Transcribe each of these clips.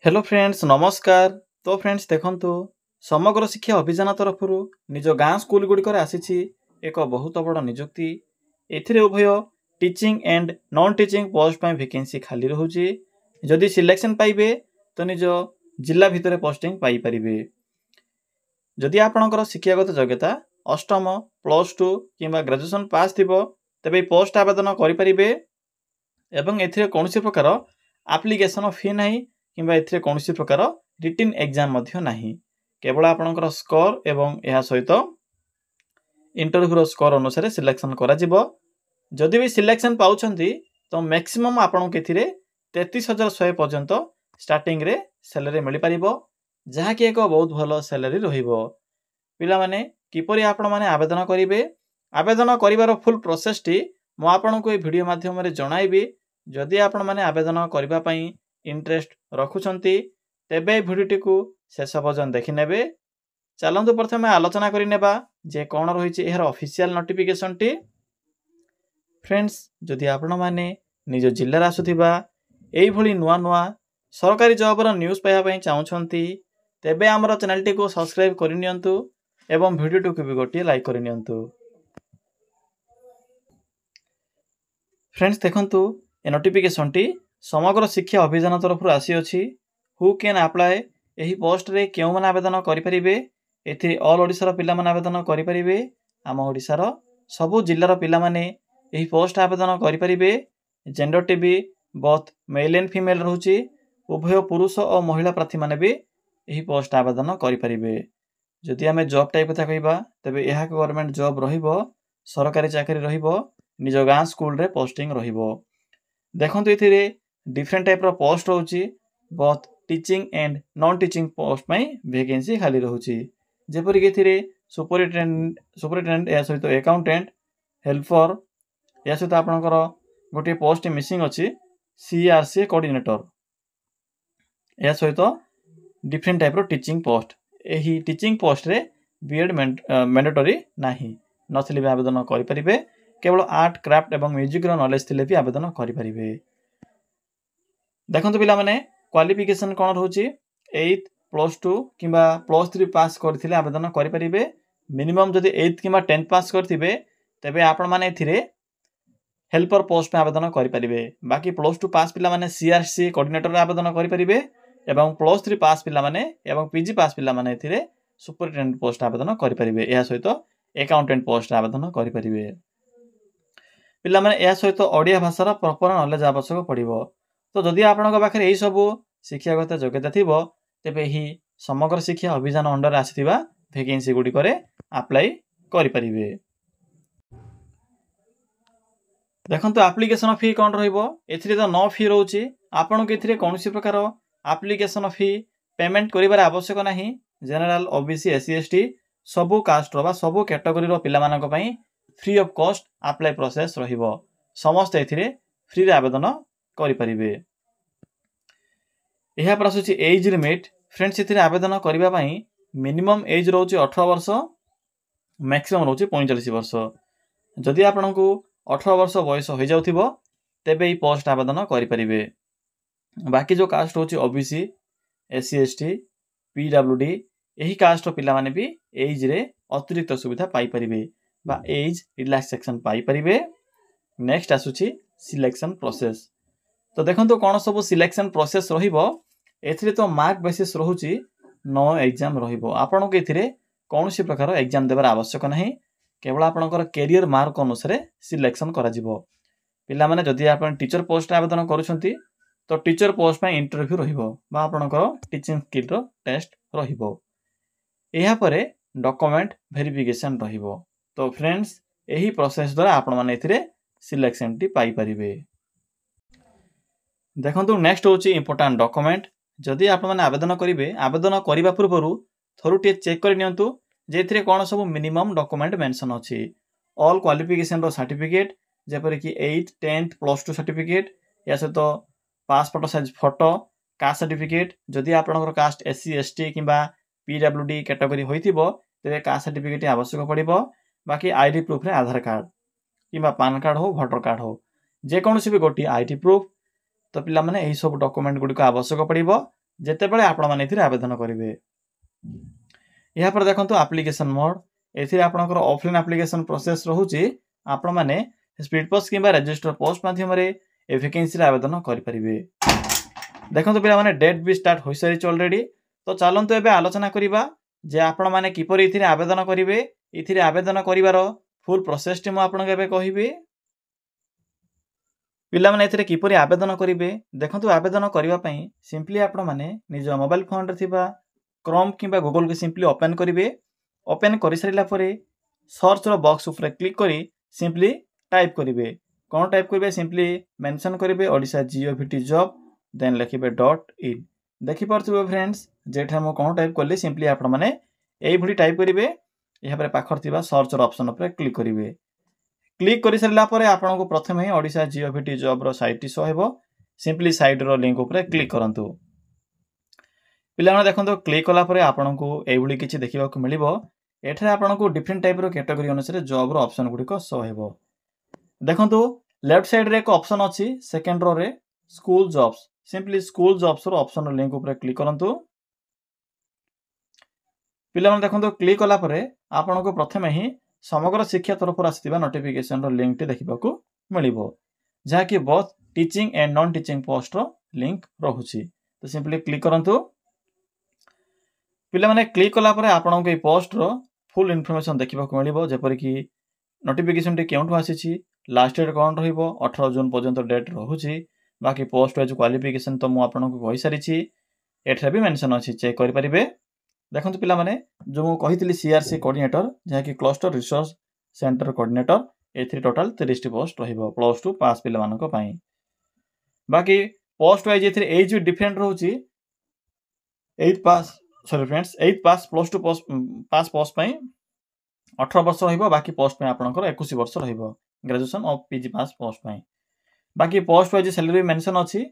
Hello friends नमस्कार। तो friends देखंतु समग्र शिक्षा अभियान तरफ निज गाँ स्कूल गुड़िक आसी एक बहुत बड़ निजुक्ति। एथिरे उभय teaching and non teaching post vacancy खाली रोचे। जदि सिलेक्शन पाइबे तो निज जिला भितर पोस्टिंग पाई परिबे। जदि आपणकर शिक्षागत योग्यता अष्टम +2 किंबा ग्रेजुएशन पास थिबो तेबे पोस्ट आवेदन करि परिबे एवं एथिरे कोनोसी प्रकार एप्लिकेशन फी नाही किंबा एथिरे कोनोसी प्रकार रिटन एग्जाम मध्य नाही। केवल आपणकर स्कोर एवं यह सहित इंटरव्यू स्कोर अनुसार सिलेक्शन करा जिवो। जदि भी सिलेक्शन पाउछंती तो मैक्सिमम आपन केथिरे 33,100 पर्यंत स्टार्टिंग रे सैलरी मिल पारिबो, जहा कि एक बहुत भलो सैलरी रहिबो। पिला माने किपरि आपण माने आवेदन करिवे, आवेदन करिवार फुल प्रोसेस टी मो आपनको ए वीडियो माध्यम रे जणाइबी। जदि आपण माने आवेदन करिवा पई इंटरेस्ट रखुछंती तेबे वीडियोटी को शेष पर्यंत देखि नेबे। चलंतु प्रथमे आलोचना करि नेबा जे कोन रहिछि एहर ऑफिशियल नोटिफिकेशन टी। फ्रेंड्स जदि आपण माने निज जिल्ला आसुथिबा एई भली नुआ नुआ सरकारी जॉब रो न्यूज़ पाइबा पई चाहुछंती तेबे हमर चैनल टी को सब्सक्राइब करि नियंतु एवं वीडियो को भी गोटे लाइक करि नियंतु। फ्रेंड्स देखंतु ए नोटिफिकेशन टी समग्र शिक्षा अभियान तरफ आसी अछि। हु कैन अप्लाई एही पोस्ट रे केउ मन आवेदन करि परिबे। एथि ऑल ओडिसा रो पिला मन आवेदन करि परिबे। आम ओडिसा रो सबु जिल्ला रो पिला माने एही पोस्ट आवेदन करि परिबे। जेंडर टी भी बोथ मेल एंड फीमेल रहउची। उभय पुरुष और महिला प्रार्थी माने भी एही पोस्ट आवेदन करि परिबे। जदि हमें जॉब टाइप कथा कहिबा तबे यहा गवर्नमेंट जॉब रहिबो, सरकारी चाकरी रहिबो, निज गाँ स्कूल रे पोस्टिंग रहिबो। देखंतु एथिरे डिफरेंट टाइप रो पोस्ट रहउची। Both teaching and non teaching post में वैकेंसी खाली रहउची। जेपरि के एथिरे सुपरिटेंडेंट या सहित अकाउंटेंट, हेल्पर या सहित आपनकर गोटे पोस्ट मिसिंग अछि सीआरसी कोऑर्डिनेटर। या सहित डिफरेंट टाइप रो टीचिंग पोस्ट। एही टीचिंग पोस्ट रे बीएड मैंडेटरी नाही नथिले भी आवेदन करि परिबे। केवल आर्ट क्राफ्ट एवं म्यूजिक रो नॉलेज थिले भी आवेदन करि परिबे। देखंतु पिला माने क्वालिफिकेशन कोन रहउची 8th +2 किंबा +3 पास करथिले आवेदन करि परिबे। मिनिमम जदि 8th किंबा 10th पास करथिबे तबे आपण माने एथिरे हेल्पर पोस्ट में आवेदन करि परिबे। बाकी +2 पास पिला माने सीआरसी कोऑर्डिनेटर आवेदन करि परिबे एवं +3 पास पिला माने एवं पीजी पास पिला माने एथिरे सुपरिटेंडेंट पोस्ट आवेदन करि परिबे। या सहित अकाउंटेंट पोस्ट आवेदन करि परिबे। पिला माने या सहित ओडिया भाषा रो प्रॉपर नॉलेज आवश्यक पड़िबो। तो जदि आपनक पाखरे एई सब शिक्षागत योग्यता थिबो तेबे ही समग्र शिक्षा अभियान अंडर आसीथिबा वैकेंसी गुडी करे अप्लाई करि परिबे। देखंतु एप्लिकेशन फी कोन रहइबो। एथिरे तो नो फी रहउची। आपनक एथिरे कोनोसी प्रकार एप्लिकेशन फी पेमेंट करिबार आवश्यक नाही। जनरल ओबीसी एससी एसटी सबु कास्ट रो बा सबु कैटेगरी रो पिला मानक पई free of cost apply process रहिबो। समस्त एथिरे फ्री रे आवेदन करि परिबे। एहा पर आसुची एज लिमिट। फ्रेंड्स एथिरे आवेदन करिबा पई मिनिमम एज रहउची 18 वर्ष, मैक्सिमम रहउची 45 वर्ष। जदि आपनकु 18 वर्ष बयस हो जाउथिबो तेबे ई पोस्ट आवेदन करि परिबे। बाकी जो कास्ट रहउची ओबीसी एससी एसटी पीडब्ल्यूडी एही कास्ट रो पिला माने भी एज रे अतिरिक्त सुविधा पाई परिबे बा एज रिलैक्सेशन पाई परिबे। नेक्स्ट आसुची सिलेक्शन प्रोसेस। तो देखंतु कोन सब सिलेक्शन प्रोसेस रहिबो। एथिरे तो मार्क बेसिस रहउची, नो एग्जाम रहिबो। आपनको एथिरे कोनोसी प्रकार एग्जाम देबार आवश्यक नाही। केवल आपनकर कैरियर मार्क अनुसार सिलेक्शन करा जिवो। पिला माने जदि आपन टीचर पोस्ट आवेदन करूछंती तो टीचर पोस्ट में इंटरव्यू रहिबो बा आपनकर टीचिंग स्किल रो टेस्ट रहिबो। एहा परे डॉक्यूमेंट वेरिफिकेशन रहिबो। तो फ्रेंड्स एही प्रोसेस द्वारा आपण माने एथिरे सिलेक्शन टी पाई परिबे। देखंतु नेक्स्ट होची इंपोर्टेंट डॉक्यूमेंट। जदि आपण माने आवेदन करिवे आवेदन करिबा पूर्वरु थोरुटे चेक करि नियंतु जे एथिरे कोन सब मिनिमम डॉक्यूमेंट मेंशन अछि। ऑल क्वालिफिकेशन रो सर्टिफिकेट जेपरि कि 8th 10th +2 सर्टिफिकेट या से तो passport size photo, caste certificate. जदि आपनकर कास्ट एससी एसटी किंबा पीडब्ल्यूडी कैटेगरी होइतिबो तेबे कास्ट सर्टिफिकेट आवश्यक पड़िबो। बाकी आईडी प्रूफ रे आधार कार्ड किंबा पैन कार्ड हो वोटर कार्ड हो जे कोनोसी भी गोटी आईडी प्रूफ। तो पिला माने एही सब डॉक्यूमेंट गुडी को आवश्यक पड़िबो। ଯେତେବେଳେ ଆପଣମାନେ ଏଥିରେ ଆବେଦନ କରିବେ। ଏହାପରେ ଦେଖନ୍ତୁ ଆପ୍ଲିକେସନ୍ ମୋଡ୍। ଏଥିରେ ଆପଣଙ୍କର ଅଫଲାଇନ୍ ଆପ୍ଲିକେସନ୍ ପ୍ରୋସେସ୍ ରହୁଛି। ଆପଣମାନେ ସ୍ପିଡ୍ ପୋଷ୍ଟ କିମ୍ବା ରେଜିଷ୍ଟର ପୋଷ୍ଟ ମାଧ୍ୟମରେ ଏ ଭ୍ୟାକେନ୍ସିରେ ଆବେଦନ କରିପାରିବେ। ଦେଖନ୍ତୁ ପିଲାମାନେ ଡେଟ୍ ବି ଷ୍ଟାର୍ଟ ହୋଇସାରିଛି ଅଲରେଡ଼ି। ତ ଚାଲନ୍ତୁ ଏବେ ଆଲୋଚନା କରିବା ଯେ ଆପଣମାନେ କିପରି ଏଥିରେ ଆବେଦନ କରିବେ। ଏଥିରେ ଆବେଦନ କରିବାର ଫୁଲ୍ ପ୍ରୋସେସଟି ମୁଁ ଆପଣଙ୍କୁ ଏବେ କହିବି। ପିଲାମାନେ ଏଥିରେ କିପରି ଆବେଦନ କରିବେ ଦେଖନ୍ତୁ। ଆବେଦନ କରିବା ପାଇଁ ସିମ୍ପଲି ଆପଣମାନେ ନିଜ ମୋବାଇଲ ଫୋନରେ ଥିବା କ୍ରୋମ୍ କିମ୍ବା ଗୁଗଲକୁ ସିମ୍ପଲି ଓପେନ୍ କରିବେ। ଓପେନ୍ କରିସାରିଲା ପରେ ସର୍ଚ୍ଚର ବକ୍ସ ଉପରେ କ୍ଲିକ୍ କରି ସିମ୍ପଲି टाइप करेंगे। कौन टाइप करेंगे सिंपली मेंशन करेंगे ओडिशा GOVT जॉब देन लिखिबे .in। देखि पारथुबे फ्रेंड्स जेठा मो कौन टाइप करले सिंपली आपण माने एई भली टाइप करेंगे। यहाँ पर पाखर थिबा सर्च ऑप्शन पर क्लिक करेंगे। क्लिक कर सारा पर आपन को प्रथम ही ओडिशा GOVT जॉब रो साइट शो हेबो। सिंपली साइट रो लिंक ऊपर क्लिक करंतु। पिला माने देखंतु क्लिक कला पर आपन को एई भली किछि देखिबा को मिलिबो। एठरे आपन को डिफरेंट टाइप रो कैटेगरी अनुसार जॉब रो ऑप्शन गुडी को शो हेबो। देखंतु लेफ्ट साइड रे एक ऑप्शन अछि सेकंड रो रे school jobs. Simply school jobs रो ऑप्शन रो लिंक ऊपर क्लिक करंतु। पिला माने देखंतु क्लिक कला पर आपन को प्रथमे ही समग्र शिक्षा तरफ आसीबा नोटिफिकेशन रो लिंक टी देखिबा को मिलिबो जहा कि both teaching and non teaching post रो लिंक रहुछि। तो सिंपली क्लिक करंतु। पिला माने क्लिक कला पर आपन को ए पोस्ट रो फुल इन्फॉर्मेशन देखिबा को मिलिबो जेपर कि नोटिफिकेशन टी केउंठु आसीछि लास्ट डेट कौन रहिबो 18 जून पर्यंत डेट रहुछि। बाकी पोस्ट वाइज क्वालिफिकेशन तो मु आपन को कहि सारिछि एठरा भी मेंशन अछि चेक करि परिबे। देखंतु पिला माने जो मु कहितली CRC कोऑर्डिनेटर जहा कि क्लस्टर रिसोर्स सेंटर कोऑर्डिनेटर एथि टोटल 30 टी पोस्ट रहिबो +2 पास पिला मानको पई। बाकी पोस्ट वाइज एथि एज डिफरेंट रहउछि 8 पास +2 पास पोस्ट पई 18 वर्ष रहिबो। बाकी पोस्ट पे आपनकर 21 वर्ष रहिबो graduation of PG pass post पे। बाकी पोस्ट वाइज सैलरी मेंशन अछि।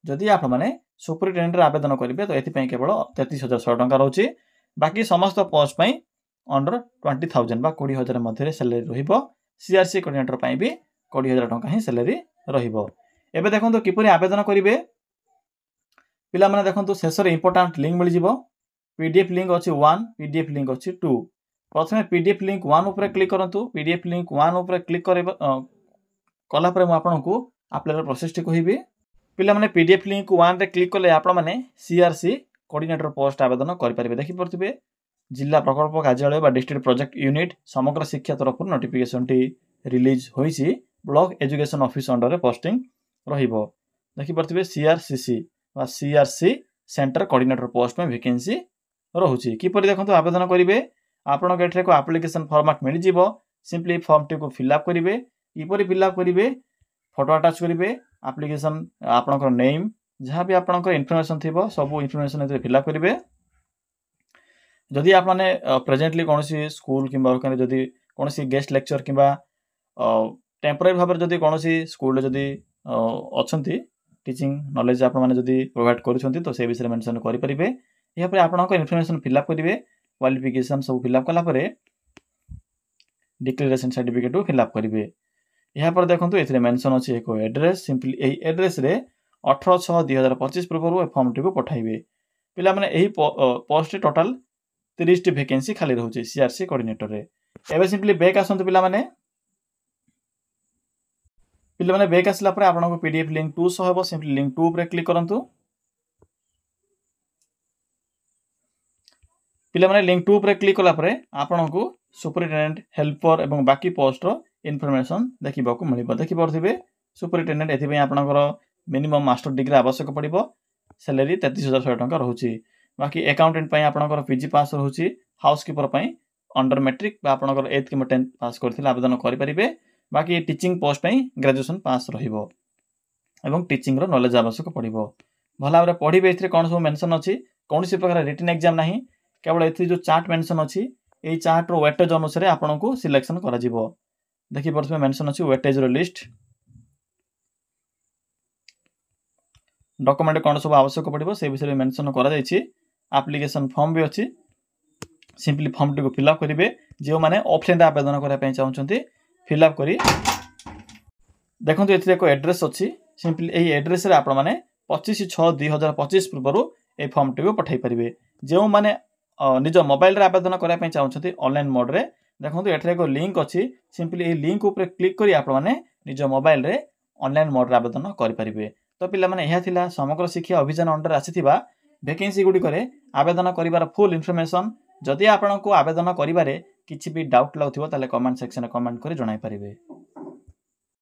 जदि आप माने सुपरिटेंडेंट रे आवेदन करिवे तो एथि पई केवल 33,100 टंका रहउछि। बाकी समस्त पोस्ट पई अंडर 20,000 बा 20,000 मध्य सैलरी रहिबो। CRC कोऑर्डिनेटर पई भी 20,000 टंका ही सैलरी रहिबो। एबे देखंतु किपरि आवेदन करिवे। पिला माने देखंतु शेष रे इंपोर्टेंट लिंक मिल जिवो। PDF लिंक अछि 1 PDF लिंक अछि 2। प्रथमे PDF लिंक 1 ऊपर क्लिक करंतु। PDF लिंक 1 ऊपर क्लिक करबा कला पर म आपन को अप्लाई प्रोसेस टी कहिबे। पिला माने PDF लिंक 1 रे क्लिक करले आपन माने CRC कोऑर्डिनेटर पोस्ट आवेदन करि परिबे। देखि परथिबे जिला प्रकल्प कार्यालय बा district project unit Samagra Shiksha तरफ नोटिफिकेशन टी रिलीज होईछि। ब्लॉक एजुकेशन ऑफिस अंडर रे पोस्टिंग रहिबो। देखि परथिबे CRCC बा CRC सेंटर कोऑर्डिनेटर पोस्ट में वैकेंसी रहुछि। किपरि देखंतु आवेदन करिवे। आपन के एठरे को एप्लीकेशन फॉर्मेट मिल जिवो। सिंपली फॉर्म टी को फिल अप करिवे। किपरि फिल अप करिवे फोटो अटैच करिवे। एप्लीकेशन आपन को नेम जहां भी आपन को इन्फॉर्मेशन थिबो सब इन्फॉर्मेशन एते फिल अप करिवे। जदि आप माने प्रेजेंटली कोनोसी स्कूल किबा जदि कोनोसी गेस्ट लेक्चर किबा टेम्पररी भाबर जदि कोनोसी स्कूल जदि अछंती टीचिंग नॉलेज आप माने जदि प्रोवाइड करूछंती तो से विषय मेंशन करि परिबे। या पर आपन को इन्फॉर्मेशन फिल अप करिवे। क्वालिफिकेशन सब फिल अप कला परे डिक्लेरेशन सर्टिफिकेट को फिल अप करिवे। यहाँ पर देखंतु एथरे मेंशन अछि एको एड्रेस। सिंपली एही एड्रेस रे 18/6/2025 पूर्व फॉर्म टी को पठाइबे। पिला माने एही पोस्ट टोटल 30 टी वैकेंसी खाली रहउछि CRC कोऑर्डिनेटर रे। एबे सिंपली बैक आसंतु पिला माने बैक आसला पर आपन को PDF लिंक 2 सो हेबो। सिंपली लिंक 2 ऊपर क्लिक करंतु। पिला माने लिंक 2 ऊपर क्लिक कला पर आपन को सुपरिटेंडेंट हेल्पर एवं बाकी पोस्ट रो इन्फॉर्मेशन देखिबा को मिलिबो। देखि परथिबे सुपरिटेंडेंट एथि पय आपनकर मिनिमम मास्टर डिग्री आवश्यक पड़िबो। सैलरी 33,100 टंका रहउछि। बाकी अकाउंटेंट पय आपनकर PG पास रहउछि। हाउसकीपर पय अंडर मैट्रिक बा आपनकर 8th कि 10th पास करथिले आवेदन करि परिबे। बाकी टीचिंग पोस्ट पय ग्रेजुएशन पास रहिबो एवं टीचिंग रो नॉलेज आवश्यक पड़िबो। भला रे पढिबे एथि कोन सब मेंशन अछि। कोनसी प्रकार रिटन एग्जाम नाही केवल एथि जो चार्ट मेंशन अछि ए चार्ट रो वेटेज अनुसार आपन को सिलेक्शन करा जिवो। देखि परथमे मेंशन अछि वेटेज रो लिस्ट। डॉक्यूमेंट कोन सब आवश्यक पड़िबो से विषय मेंशन करा जायछि। एप्लीकेशन फॉर्म भी अछि। सिंपली फॉर्म टी को फिल अप करिवे। जे माने ऑफलाइन आवेदन करा पय चाहउछंती फिल अप करी देखंतु एथि एको एड्रेस अछि। सिंपली एही एड्रेस रे आपण माने 25/6/2025 पूर्व ए फॉर्मटी को पठाई पारिबे। जो माने निज मोबाइल रे आवेदन करबा पई चाहउछथि ऑनलाइन मोड रे देखंतु एठरे एक लिंक अछि सिंपली ए लिंक ऊपर क्लिक करी आपण माने निज मोबाइल रे ऑनलाइन मोड रे आवेदन करि पारिबे। तो पिला माने एहा थिला समग्र शिक्षा अभियान अंडर आसीथिबा वैकेंसी गुडी करे आवेदन करिवार फुल इन्फॉर्मेशन। जदि आपनको आवेदन करिवारे किछि भी डाउट लागुथिबो ताले कमेंट सेक्शन रे कमेंट करी जणाई पारिबे।